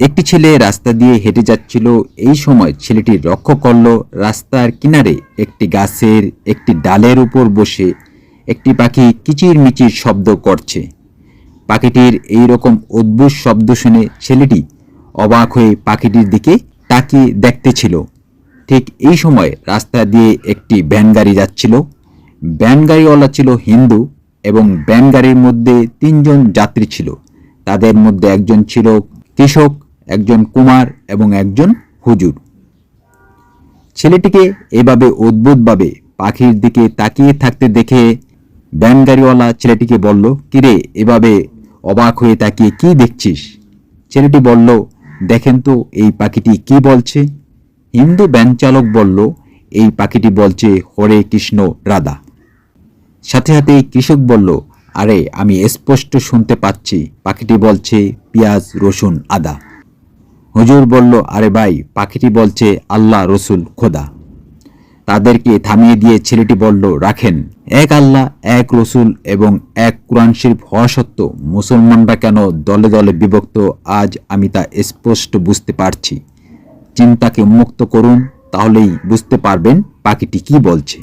একটি ছেলে রাস্তা দিয়ে হেঁটে যাচ্ছিল। এই সময় ছেলেটি লক্ষ্য করল রাস্তার কিনারে একটি গাছের একটি ডালের উপর বসে একটি পাখি কিচিরমিচির শব্দ করছে। পাখিটির এই রকম অদ্ভুত শব্দ শুনে ছেলেটি অবাক হয়ে পাখিটির দিকে তাকিয়ে দেখতেছিল। ঠিক এই সময় রাস্তা দিয়ে একটি ভ্যান গাড়ি যাচ্ছিল। ভ্যান গাড়িওয়ালা ছিল হিন্দু এবং ভ্যান গাড়ির মধ্যে ৩ জন যাত্রী ছিল। তাদের মধ্যে একজন ছিল কৃষক, একজন কুমার এবং একজন হুজুর। ছেলেটিকে এভাবে অদ্ভুতভাবে পাখির দিকে তাকিয়ে থাকতে দেখে ভ্যান গাড়িওয়ালা ছেলেটিকে বলল, কিরে, এভাবে অবাক হয়ে তাকিয়ে কি দেখছিস? ছেলেটি বলল, দেখেন তো এই পাখিটি কি বলছে। হিন্দু ভ্যান চালক বলল, এই পাখিটি বলছে হরে কৃষ্ণ রাধা। সাথে সাথে কৃষক বলল, আরে আমি স্পষ্ট শুনতে পাচ্ছি, পাখিটি বলছে পেঁয়াজ রসুন আদা। হুজুর বলল, আরে ভাই, পাখিটি বলছে আল্লাহ রসুল খোদা। তাদেরকে থামিয়ে দিয়ে ছেলেটি বলল, রাখেন, এক আল্লাহ, এক রসুল এবং এক কোরআন শরীফ হওয়া সত্ত্বেও মুসলমানরা কেন দলে দলে বিভক্ত, আজ আমি তা স্পষ্ট বুঝতে পারছি। চিন্তাকে উন্মুক্ত করুন, তাহলেই বুঝতে পারবেন পাখিটি কি বলছে।